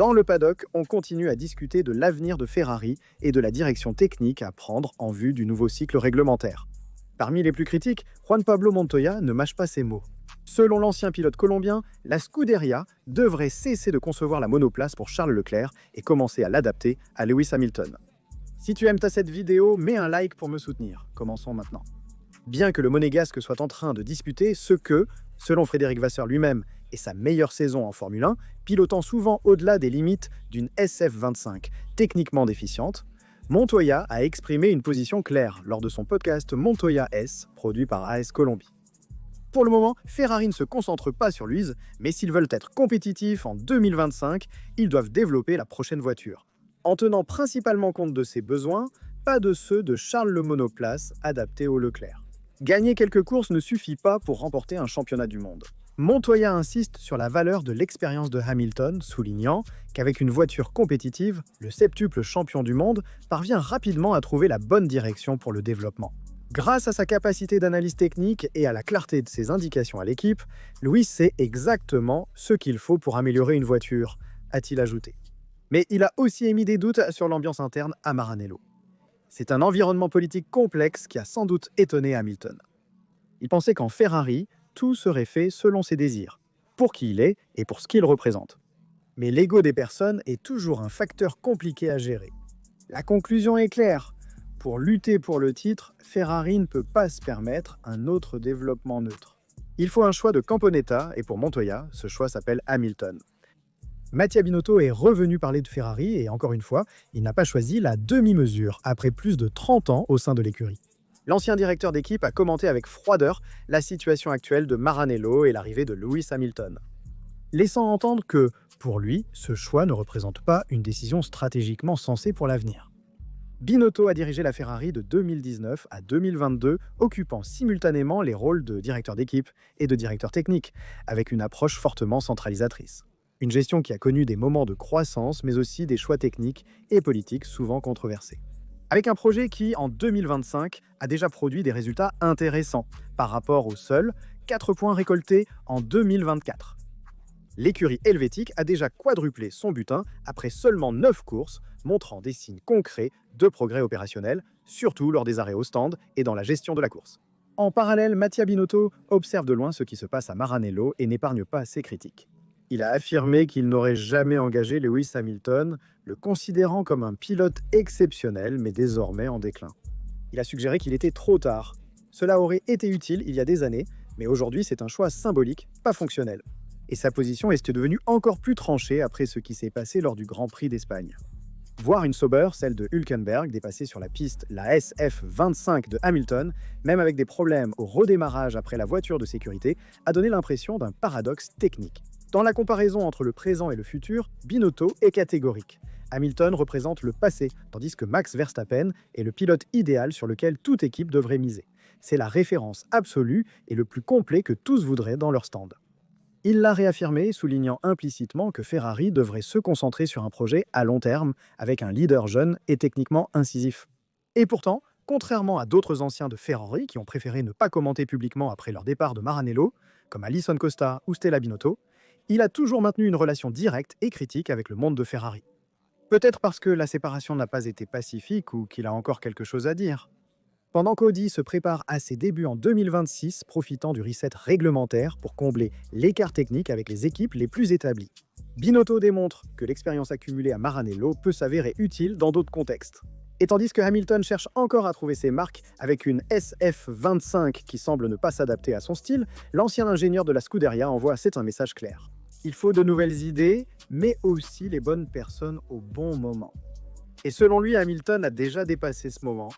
Dans le paddock, on continue à discuter de l'avenir de Ferrari et de la direction technique à prendre en vue du nouveau cycle réglementaire. Parmi les plus critiques, Juan Pablo Montoya ne mâche pas ses mots. Selon l'ancien pilote colombien, la Scuderia devrait cesser de concevoir la monoplace pour Charles Leclerc et commencer à l'adapter à Lewis Hamilton. Si tu aimes cette vidéo, mets un like pour me soutenir. Commençons maintenant. Bien que le monégasque soit en train de disputer ce que, selon Frédéric Vasseur lui-même, est sa meilleure saison en Formule 1, pilotant souvent au-delà des limites d'une SF25 techniquement déficiente, Montoya a exprimé une position claire lors de son podcast Montoya S, produit par AS Colombie. Pour le moment, Ferrari ne se concentre pas sur l'huile, mais s'ils veulent être compétitifs en 2025, ils doivent développer la prochaine voiture, en tenant principalement compte de ses besoins, pas de ceux de Charles le monoplace adapté au Leclerc. Gagner quelques courses ne suffit pas pour remporter un championnat du monde. Montoya insiste sur la valeur de l'expérience de Hamilton, soulignant qu'avec une voiture compétitive, le septuple champion du monde parvient rapidement à trouver la bonne direction pour le développement. Grâce à sa capacité d'analyse technique et à la clarté de ses indications à l'équipe, Lewis sait exactement ce qu'il faut pour améliorer une voiture, a-t-il ajouté. Mais il a aussi émis des doutes sur l'ambiance interne à Maranello. C'est un environnement politique complexe qui a sans doute étonné Hamilton. Il pensait qu'en Ferrari, tout serait fait selon ses désirs, pour qui il est et pour ce qu'il représente. Mais l'ego des personnes est toujours un facteur compliqué à gérer. La conclusion est claire. Pour lutter pour le titre, Ferrari ne peut pas se permettre un autre développement neutre. Il faut un choix de Camponetta, et pour Montoya, ce choix s'appelle Hamilton. Mattia Binotto est revenu parler de Ferrari, et encore une fois, il n'a pas choisi la demi-mesure, après plus de 30 ans au sein de l'écurie. L'ancien directeur d'équipe a commenté avec froideur la situation actuelle de Maranello et l'arrivée de Lewis Hamilton, laissant entendre que, pour lui, ce choix ne représente pas une décision stratégiquement sensée pour l'avenir. Binotto a dirigé la Ferrari de 2019 à 2022, occupant simultanément les rôles de directeur d'équipe et de directeur technique, avec une approche fortement centralisatrice. Une gestion qui a connu des moments de croissance, mais aussi des choix techniques et politiques souvent controversés. Avec un projet qui, en 2025, a déjà produit des résultats intéressants par rapport aux seuls 4 points récoltés en 2024. L'écurie helvétique a déjà quadruplé son butin après seulement 9 courses, montrant des signes concrets de progrès opérationnel, surtout lors des arrêts au stand et dans la gestion de la course. En parallèle, Mattia Binotto observe de loin ce qui se passe à Maranello et n'épargne pas ses critiques. Il a affirmé qu'il n'aurait jamais engagé Lewis Hamilton, le considérant comme un pilote exceptionnel mais désormais en déclin. Il a suggéré qu'il était trop tard. Cela aurait été utile il y a des années, mais aujourd'hui c'est un choix symbolique, pas fonctionnel. Et sa position est devenue encore plus tranchée après ce qui s'est passé lors du Grand Prix d'Espagne. Voir une Sauber, celle de Hülkenberg, dépasser sur la piste la SF25 de Hamilton, même avec des problèmes au redémarrage après la voiture de sécurité, a donné l'impression d'un paradoxe technique. Dans la comparaison entre le présent et le futur, Binotto est catégorique. Hamilton représente le passé, tandis que Max Verstappen est le pilote idéal sur lequel toute équipe devrait miser. C'est la référence absolue et le plus complet que tous voudraient dans leur stand. Il l'a réaffirmé, soulignant implicitement que Ferrari devrait se concentrer sur un projet à long terme, avec un leader jeune et techniquement incisif. Et pourtant, contrairement à d'autres anciens de Ferrari qui ont préféré ne pas commenter publiquement après leur départ de Maranello, comme Alison Costa ou Stella Binotto, il a toujours maintenu une relation directe et critique avec le monde de Ferrari. Peut-être parce que la séparation n'a pas été pacifique ou qu'il a encore quelque chose à dire. Pendant qu'Audi se prépare à ses débuts en 2026, profitant du reset réglementaire pour combler l'écart technique avec les équipes les plus établies. Binotto démontre que l'expérience accumulée à Maranello peut s'avérer utile dans d'autres contextes. Et tandis que Hamilton cherche encore à trouver ses marques avec une SF25 qui semble ne pas s'adapter à son style, l'ancien ingénieur de la Scuderia envoie un message clair. Il faut de nouvelles idées, mais aussi les bonnes personnes au bon moment. Et selon lui, Hamilton a déjà dépassé ce moment.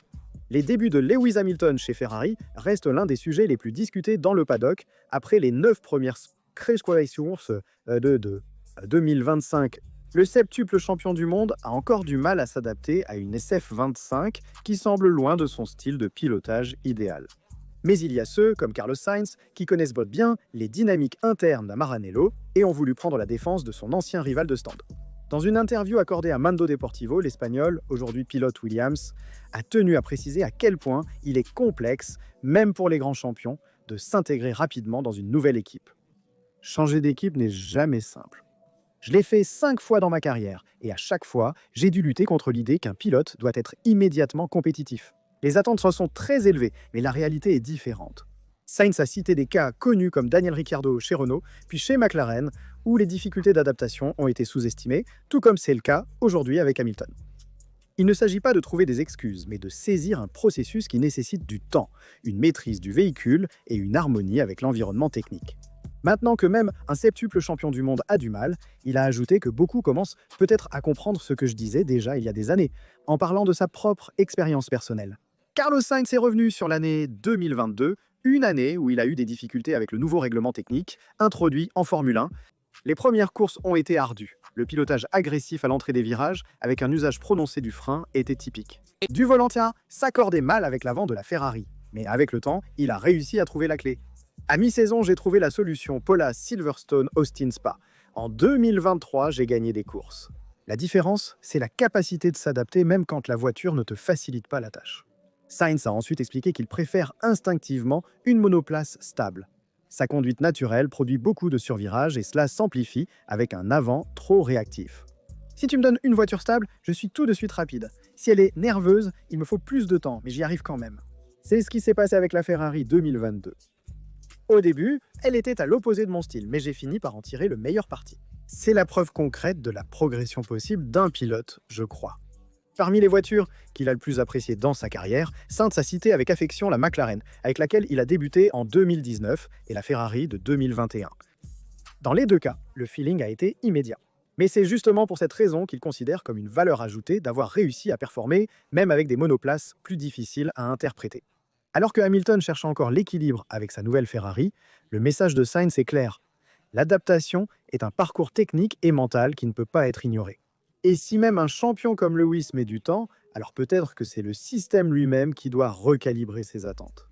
Les débuts de Lewis Hamilton chez Ferrari restent l'un des sujets les plus discutés dans le paddock après les 9 premières qualifications de 2025. Le septuple champion du monde a encore du mal à s'adapter à une SF25 qui semble loin de son style de pilotage idéal. Mais il y a ceux, comme Carlos Sainz, qui connaissent bien les dynamiques internes à Maranello et ont voulu prendre la défense de son ancien rival de stand. Dans une interview accordée à Mando Deportivo, l'Espagnol, aujourd'hui pilote Williams, a tenu à préciser à quel point il est complexe, même pour les grands champions, de s'intégrer rapidement dans une nouvelle équipe. Changer d'équipe n'est jamais simple. Je l'ai fait 5 fois dans ma carrière, et à chaque fois, j'ai dû lutter contre l'idée qu'un pilote doit être immédiatement compétitif. Les attentes sont très élevées, mais la réalité est différente. Sainz a cité des cas connus comme Daniel Ricciardo chez Renault, puis chez McLaren, où les difficultés d'adaptation ont été sous-estimées, tout comme c'est le cas aujourd'hui avec Hamilton. Il ne s'agit pas de trouver des excuses, mais de saisir un processus qui nécessite du temps, une maîtrise du véhicule et une harmonie avec l'environnement technique. Maintenant que même un septuple champion du monde a du mal, il a ajouté que beaucoup commencent peut-être à comprendre ce que je disais déjà il y a des années, en parlant de sa propre expérience personnelle. Carlos Sainz est revenu sur l'année 2022, une année où il a eu des difficultés avec le nouveau règlement technique introduit en Formule 1. Les premières courses ont été ardues. Le pilotage agressif à l'entrée des virages, avec un usage prononcé du frein, était typique. Du Volantin s'accordait mal avec l'avant de la Ferrari, mais avec le temps, il a réussi à trouver la clé. À mi-saison, j'ai trouvé la solution Paula Silverstone Austin Spa. En 2023, j'ai gagné des courses. La différence, c'est la capacité de s'adapter même quand la voiture ne te facilite pas la tâche. Sainz a ensuite expliqué qu'il préfère instinctivement une monoplace stable. Sa conduite naturelle produit beaucoup de survirages et cela s'amplifie avec un avant trop réactif. Si tu me donnes une voiture stable, je suis tout de suite rapide. Si elle est nerveuse, il me faut plus de temps, mais j'y arrive quand même. C'est ce qui s'est passé avec la Ferrari 2022. Au début, elle était à l'opposé de mon style, mais j'ai fini par en tirer le meilleur parti. C'est la preuve concrète de la progression possible d'un pilote, je crois. Parmi les voitures qu'il a le plus appréciées dans sa carrière, Sainz a cité avec affection la McLaren, avec laquelle il a débuté en 2019, et la Ferrari de 2021. Dans les deux cas, le feeling a été immédiat. Mais c'est justement pour cette raison qu'il considère comme une valeur ajoutée d'avoir réussi à performer, même avec des monoplaces plus difficiles à interpréter. Alors que Hamilton cherche encore l'équilibre avec sa nouvelle Ferrari, le message de Sainz est clair. L'adaptation est un parcours technique et mental qui ne peut pas être ignoré. Et si même un champion comme Lewis met du temps, alors peut-être que c'est le système lui-même qui doit recalibrer ses attentes.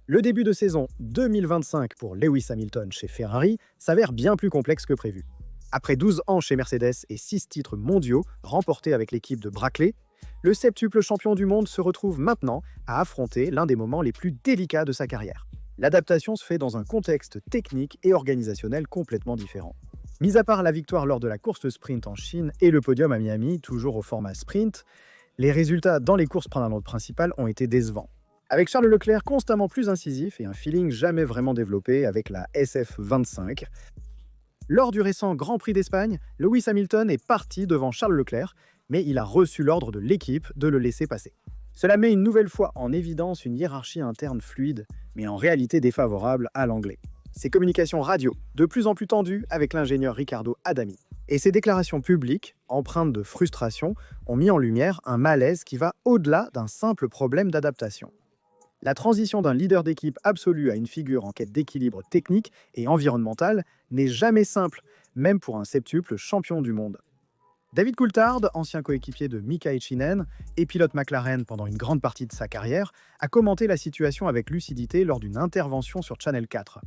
Le début de saison 2025 pour Lewis Hamilton chez Ferrari s'avère bien plus complexe que prévu. Après 12 ans chez Mercedes et 6 titres mondiaux remportés avec l'équipe de Brackley, le septuple champion du monde se retrouve maintenant à affronter l'un des moments les plus délicats de sa carrière. L'adaptation se fait dans un contexte technique et organisationnel complètement différent. Mis à part la victoire lors de la course sprint en Chine et le podium à Miami, toujours au format sprint, les résultats dans les courses pendant l'ordre principal ont été décevants. Avec Charles Leclerc constamment plus incisif et un feeling jamais vraiment développé avec la SF25, lors du récent Grand Prix d'Espagne, Lewis Hamilton est parti devant Charles Leclerc, mais il a reçu l'ordre de l'équipe de le laisser passer. Cela met une nouvelle fois en évidence une hiérarchie interne fluide, mais en réalité défavorable à l'anglais. Ses communications radio, de plus en plus tendues avec l'ingénieur Riccardo Adami. Et ses déclarations publiques, empreintes de frustration, ont mis en lumière un malaise qui va au-delà d'un simple problème d'adaptation. La transition d'un leader d'équipe absolu à une figure en quête d'équilibre technique et environnemental n'est jamais simple, même pour un septuple champion du monde. David Coulthard, ancien coéquipier de Mika Häkkinen et pilote McLaren pendant une grande partie de sa carrière, a commenté la situation avec lucidité lors d'une intervention sur Channel 4.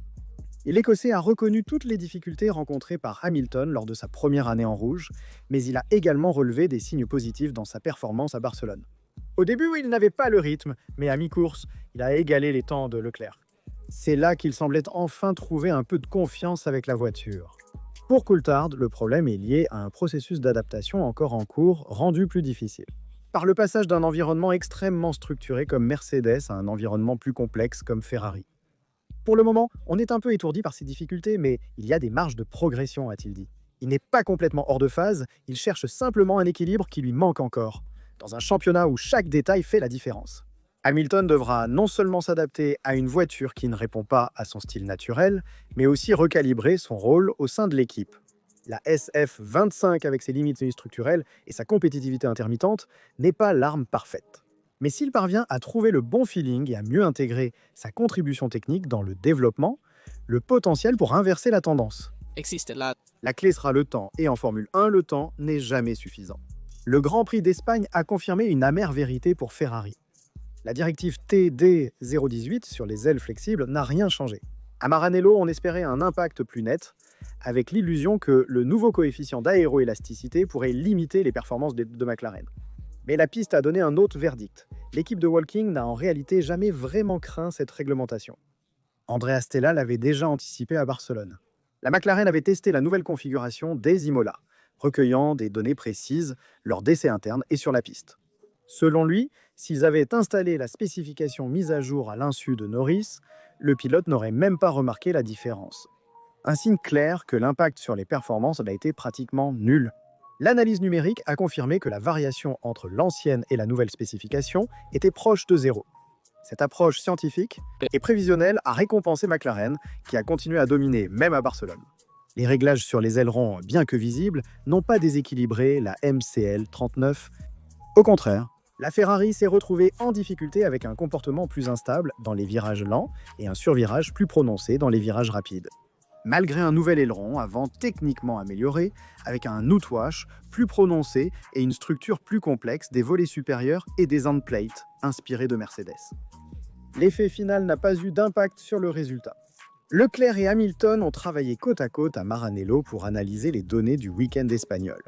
L'Écossais a reconnu toutes les difficultés rencontrées par Hamilton lors de sa première année en rouge, mais il a également relevé des signes positifs dans sa performance à Barcelone. Au début, il n'avait pas le rythme, mais à mi-course, il a égalé les temps de Leclerc. C'est là qu'il semblait enfin trouver un peu de confiance avec la voiture. Pour Coulthard, le problème est lié à un processus d'adaptation encore en cours, rendu plus difficile. Par le passage d'un environnement extrêmement structuré comme Mercedes à un environnement plus complexe comme Ferrari. Pour le moment, on est un peu étourdi par ces difficultés, mais il y a des marges de progression, a-t-il dit. Il n'est pas complètement hors de phase, il cherche simplement un équilibre qui lui manque encore, dans un championnat où chaque détail fait la différence. Hamilton devra non seulement s'adapter à une voiture qui ne répond pas à son style naturel, mais aussi recalibrer son rôle au sein de l'équipe. La SF25 avec ses limites structurelles et sa compétitivité intermittente n'est pas l'arme parfaite. Mais s'il parvient à trouver le bon feeling et à mieux intégrer sa contribution technique dans le développement, le potentiel pour inverser la tendance. La clé sera le temps, et en Formule 1, le temps n'est jamais suffisant. Le Grand Prix d'Espagne a confirmé une amère vérité pour Ferrari. La directive TD018 sur les ailes flexibles n'a rien changé. À Maranello, on espérait un impact plus net, avec l'illusion que le nouveau coefficient d'aéroélasticité pourrait limiter les performances de McLaren. Mais la piste a donné un autre verdict. L'équipe de Walking n'a en réalité jamais vraiment craint cette réglementation. Andrea Stella l'avait déjà anticipé à Barcelone. La McLaren avait testé la nouvelle configuration dès Imola, recueillant des données précises lors d'essais internes et sur la piste. Selon lui, s'ils avaient installé la spécification mise à jour à l'insu de Norris, le pilote n'aurait même pas remarqué la différence. Un signe clair que l'impact sur les performances a été pratiquement nul. L'analyse numérique a confirmé que la variation entre l'ancienne et la nouvelle spécification était proche de zéro. Cette approche scientifique et prévisionnelle a récompensé McLaren, qui a continué à dominer même à Barcelone. Les réglages sur les ailerons, bien que visibles, n'ont pas déséquilibré la MCL 39. Au contraire, la Ferrari s'est retrouvée en difficulté avec un comportement plus instable dans les virages lents et un survirage plus prononcé dans les virages rapides. Malgré un nouvel aileron avant techniquement amélioré, avec un outwash plus prononcé et une structure plus complexe des volets supérieurs et des endplates inspirés de Mercedes. L'effet final n'a pas eu d'impact sur le résultat. Leclerc et Hamilton ont travaillé côte à côte à Maranello pour analyser les données du week-end espagnol.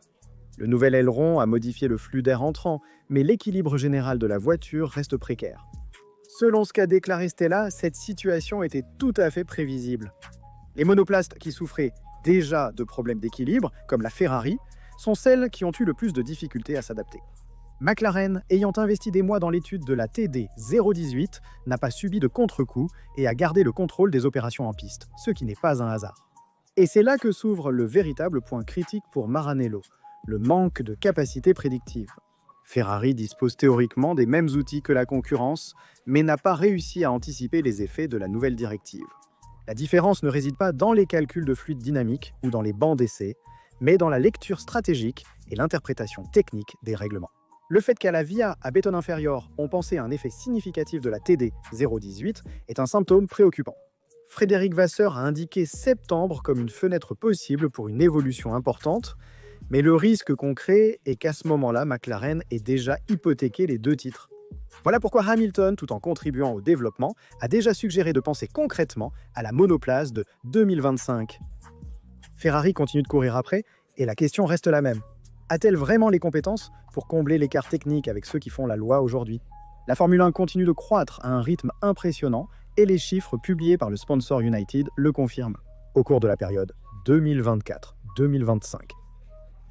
Le nouvel aileron a modifié le flux d'air entrant, mais l'équilibre général de la voiture reste précaire. Selon ce qu'a déclaré Stella, cette situation était tout à fait prévisible. Les monoplaces qui souffraient déjà de problèmes d'équilibre, comme la Ferrari, sont celles qui ont eu le plus de difficultés à s'adapter. McLaren, ayant investi des mois dans l'étude de la TD 018, n'a pas subi de contre-coup et a gardé le contrôle des opérations en piste, ce qui n'est pas un hasard. Et c'est là que s'ouvre le véritable point critique pour Maranello, le manque de capacité prédictive. Ferrari dispose théoriquement des mêmes outils que la concurrence, mais n'a pas réussi à anticiper les effets de la nouvelle directive. La différence ne réside pas dans les calculs de fluide dynamique ou dans les bancs d'essai, mais dans la lecture stratégique et l'interprétation technique des règlements. Le fait qu'à la VIA à béton inférieur, on pensait à un effet significatif de la TD 018 est un symptôme préoccupant. Frédéric Vasseur a indiqué septembre comme une fenêtre possible pour une évolution importante, mais le risque concret est qu'à ce moment-là, McLaren ait déjà hypothéqué les deux titres. Voilà pourquoi Hamilton, tout en contribuant au développement, a déjà suggéré de penser concrètement à la monoplace de 2025. Ferrari continue de courir après, et la question reste la même. A-t-elle vraiment les compétences pour combler l'écart technique avec ceux qui font la loi aujourd'hui? La Formule 1 continue de croître à un rythme impressionnant, et les chiffres publiés par le sponsor United le confirment. Au cours de la période 2024-2025,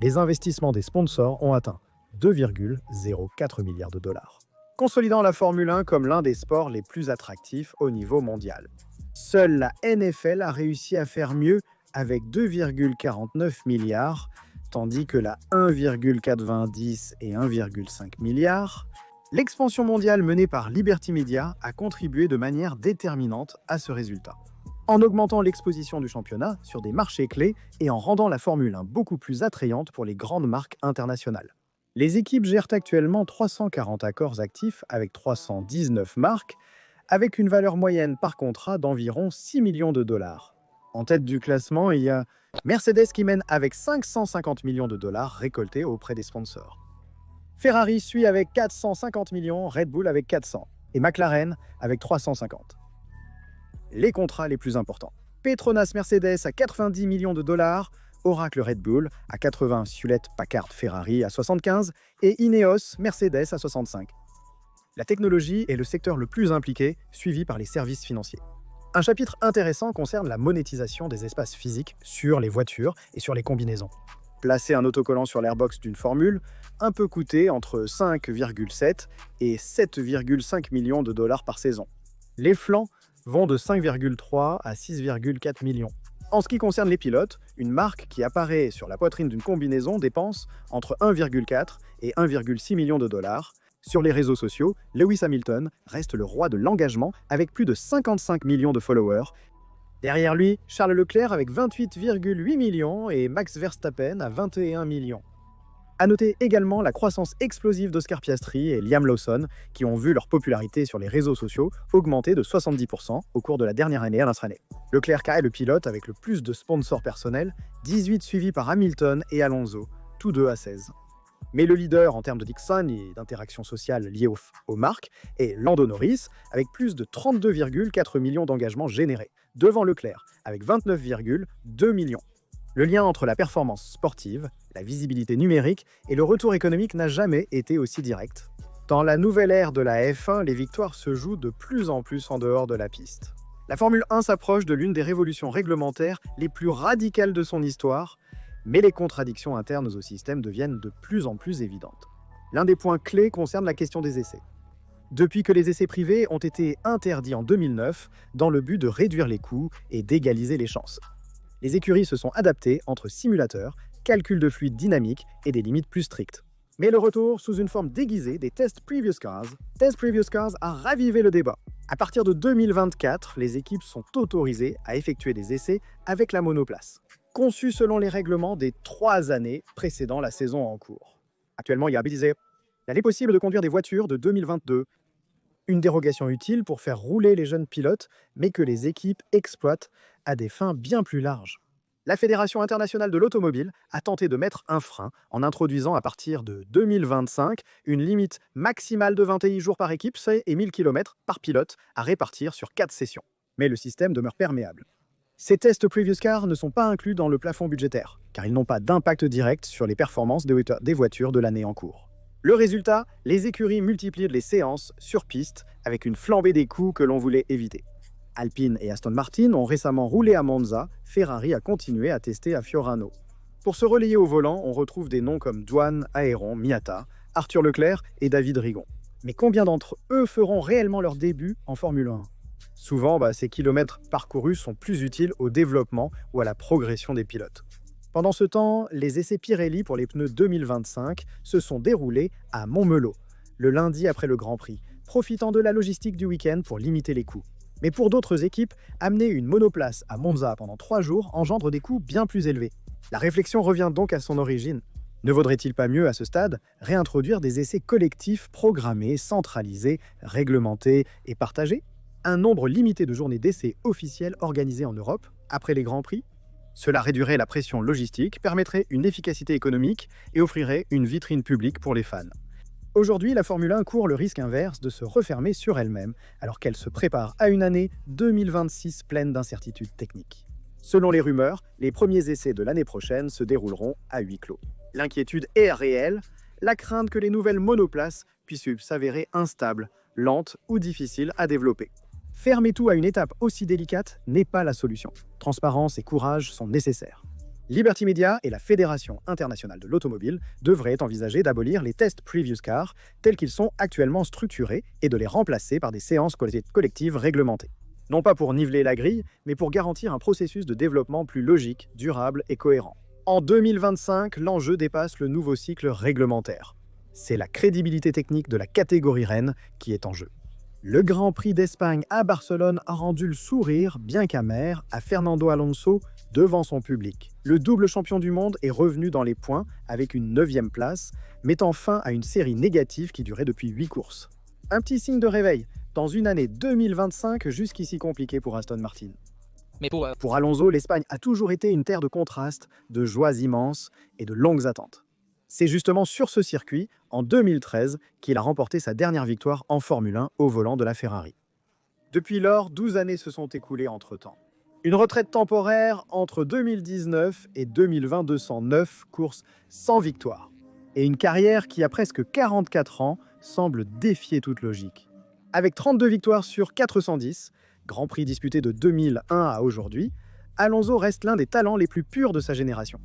les investissements des sponsors ont atteint 2,04 milliards de dollars, consolidant la Formule 1 comme l'un des sports les plus attractifs au niveau mondial. Seule la NFL a réussi à faire mieux avec 2,49 milliards, tandis que la 1,90 et 1,5 milliards. L'expansion mondiale menée par Liberty Media a contribué de manière déterminante à ce résultat, en augmentant l'exposition du championnat sur des marchés clés et en rendant la Formule 1 beaucoup plus attrayante pour les grandes marques internationales. Les équipes gèrent actuellement 340 accords actifs avec 319 marques, avec une valeur moyenne par contrat d'environ 6 millions de dollars. En tête du classement, il y a Mercedes qui mène avec 550 millions de dollars récoltés auprès des sponsors. Ferrari suit avec 450 millions, Red Bull avec 400 et McLaren avec 350. Les contrats les plus importants. Petronas Mercedes à 90 millions de dollars, Oracle Red Bull à 80, Hewlett Packard Ferrari à 75 et Ineos Mercedes à 65. La technologie est le secteur le plus impliqué, suivi par les services financiers. Un chapitre intéressant concerne la monétisation des espaces physiques sur les voitures et sur les combinaisons. Placer un autocollant sur l'airbox d'une formule, un peut coûter entre 5,7 et 7,5 millions de dollars par saison. Les flancs vont de 5,3 à 6,4 millions. En ce qui concerne les pilotes, une marque qui apparaît sur la poitrine d'une combinaison dépense entre 1,4 et 1,6 millions de dollars. Sur les réseaux sociaux, Lewis Hamilton reste le roi de l'engagement avec plus de 55 millions de followers. Derrière lui, Charles Leclerc avec 28,8 millions et Max Verstappen à 21 millions. À noter également la croissance explosive d'Oscar Piastri et Liam Lawson qui ont vu leur popularité sur les réseaux sociaux augmenter de 70% au cours de la dernière année à l'intranet. Leclerc est le pilote avec le plus de sponsors personnels, 18 suivis par Hamilton et Alonso, tous deux à 16. Mais le leader en termes de Dixon et d'interaction sociale liée aux marques est Lando Norris avec plus de 32,4 millions d'engagements générés, devant Leclerc avec 29,2 millions. Le lien entre la performance sportive, la visibilité numérique et le retour économique n'a jamais été aussi direct. Dans la nouvelle ère de la F1, les victoires se jouent de plus en plus en dehors de la piste. La Formule 1 s'approche de l'une des révolutions réglementaires les plus radicales de son histoire, mais les contradictions internes au système deviennent de plus en plus évidentes. L'un des points clés concerne la question des essais. Depuis que les essais privés ont été interdits en 2009, dans le but de réduire les coûts et d'égaliser les chances. Les écuries se sont adaptées entre simulateurs, calcul de fluide dynamique et des limites plus strictes. Mais le retour sous une forme déguisée des Test Previous Cars a ravivé le débat. À partir de 2024, les équipes sont autorisées à effectuer des essais avec la monoplace, conçus selon les règlements des 3 années précédant la saison en cours. Actuellement, il est possible de conduire des voitures de 2022. Une dérogation utile pour faire rouler les jeunes pilotes, mais que les équipes exploitent à des fins bien plus larges. La Fédération internationale de l'automobile a tenté de mettre un frein en introduisant à partir de 2025 une limite maximale de 21 jours par équipe et 1000 km par pilote à répartir sur 4 sessions. Mais le système demeure perméable. Ces tests Previous Cars ne sont pas inclus dans le plafond budgétaire, car ils n'ont pas d'impact direct sur les performances des voitures de l'année en cours. Le résultat, les écuries multiplient les séances sur piste avec une flambée des coûts que l'on voulait éviter. Alpine et Aston Martin ont récemment roulé à Monza, Ferrari a continué à tester à Fiorano. Pour se relayer au volant, on retrouve des noms comme Douane, Aéron, Miata, Arthur Leclerc et David Rigon. Mais combien d'entre eux feront réellement leur début en Formule 1 ? Souvent, ces kilomètres parcourus sont plus utiles au développement ou à la progression des pilotes. Pendant ce temps, les essais Pirelli pour les pneus 2025 se sont déroulés à Montmeló, le lundi après le Grand Prix, profitant de la logistique du week-end pour limiter les coûts. Mais pour d'autres équipes, amener une monoplace à Monza pendant 3 jours engendre des coûts bien plus élevés. La réflexion revient donc à son origine. Ne vaudrait-il pas mieux, à ce stade, réintroduire des essais collectifs programmés, centralisés, réglementés et partagés ? Un nombre limité de journées d'essais officielles organisées en Europe, après les Grands Prix ? Cela réduirait la pression logistique, permettrait une efficacité économique et offrirait une vitrine publique pour les fans. Aujourd'hui, la Formule 1 court le risque inverse de se refermer sur elle-même, alors qu'elle se prépare à une année 2026 pleine d'incertitudes techniques. Selon les rumeurs, les premiers essais de l'année prochaine se dérouleront à huis clos. L'inquiétude est réelle, la crainte que les nouvelles monoplaces puissent s'avérer instables, lentes ou difficiles à développer. Fermer tout à une étape aussi délicate n'est pas la solution. Transparence et courage sont nécessaires. Liberty Media et la Fédération internationale de l'automobile devraient envisager d'abolir les tests Previous Cars tels qu'ils sont actuellement structurés et de les remplacer par des séances collectives réglementées. Non pas pour niveler la grille, mais pour garantir un processus de développement plus logique, durable et cohérent. En 2025, l'enjeu dépasse le nouveau cycle réglementaire. C'est la crédibilité technique de la catégorie reine qui est en jeu. Le Grand Prix d'Espagne à Barcelone a rendu le sourire, bien qu'amer, à Fernando Alonso devant son public. Le double champion du monde est revenu dans les points avec une 9e place, mettant fin à une série négative qui durait depuis 8 courses. Un petit signe de réveil, dans une année 2025 jusqu'ici compliquée pour Aston Martin. Mais pour Alonso, l'Espagne a toujours été une terre de contrastes, de joies immenses et de longues attentes. C'est justement sur ce circuit, en 2013, qu'il a remporté sa dernière victoire en Formule 1 au volant de la Ferrari. Depuis lors, 12 années se sont écoulées entre-temps. Une retraite temporaire entre 2019 et 2020 de 109 courses sans victoire. Et une carrière qui, à presque 44 ans, semble défier toute logique. Avec 32 victoires sur 410, Grand Prix disputé de 2001 à aujourd'hui, Alonso reste l'un des talents les plus purs de sa génération.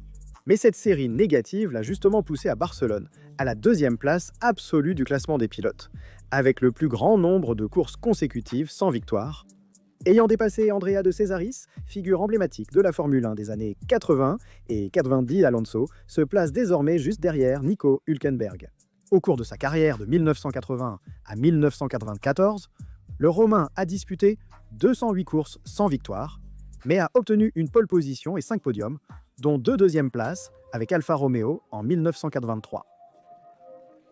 Mais cette série négative l'a justement poussé à Barcelone, à la 2e place absolue du classement des pilotes, avec le plus grand nombre de courses consécutives sans victoire. Ayant dépassé Andrea de Cesaris, figure emblématique de la Formule 1 des années 80 et 90, Alonso se place désormais juste derrière Nico Hülkenberg. Au cours de sa carrière de 1980 à 1994, le Romain a disputé 208 courses sans victoire, mais a obtenu une pole position et 5 podiums, dont 2 deuxièmes places avec Alfa Romeo en 1983.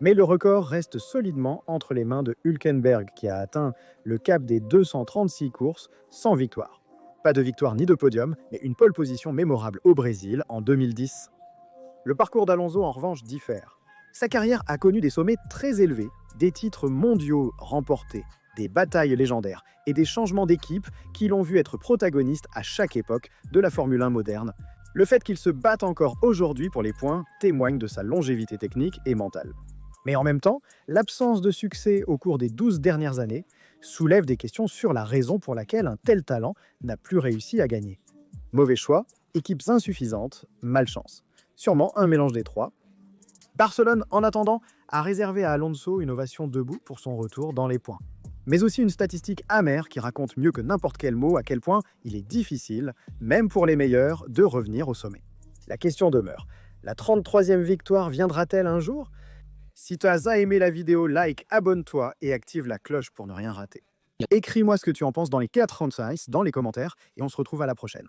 Mais le record reste solidement entre les mains de Hülkenberg qui a atteint le cap des 236 courses sans victoire. Pas de victoire ni de podium, mais une pole position mémorable au Brésil en 2010. Le parcours d'Alonso en revanche diffère. Sa carrière a connu des sommets très élevés, des titres mondiaux remportés, des batailles légendaires et des changements d'équipe qui l'ont vu être protagoniste à chaque époque de la Formule 1 moderne. Le fait qu'il se batte encore aujourd'hui pour les points témoigne de sa longévité technique et mentale. Mais en même temps, l'absence de succès au cours des 12 dernières années soulève des questions sur la raison pour laquelle un tel talent n'a plus réussi à gagner. Mauvais choix, équipes insuffisantes, malchance. Sûrement un mélange des trois. Barcelone, en attendant, a réservé à Alonso une ovation debout pour son retour dans les points. Mais aussi une statistique amère qui raconte mieux que n'importe quel mot à quel point il est difficile, même pour les meilleurs, de revenir au sommet. La question demeure, la 33e victoire viendra-t-elle un jour? Si tu as aimé la vidéo, like, abonne-toi et active la cloche pour ne rien rater. Écris-moi ce que tu en penses dans les 4 dans les commentaires et on se retrouve à la prochaine.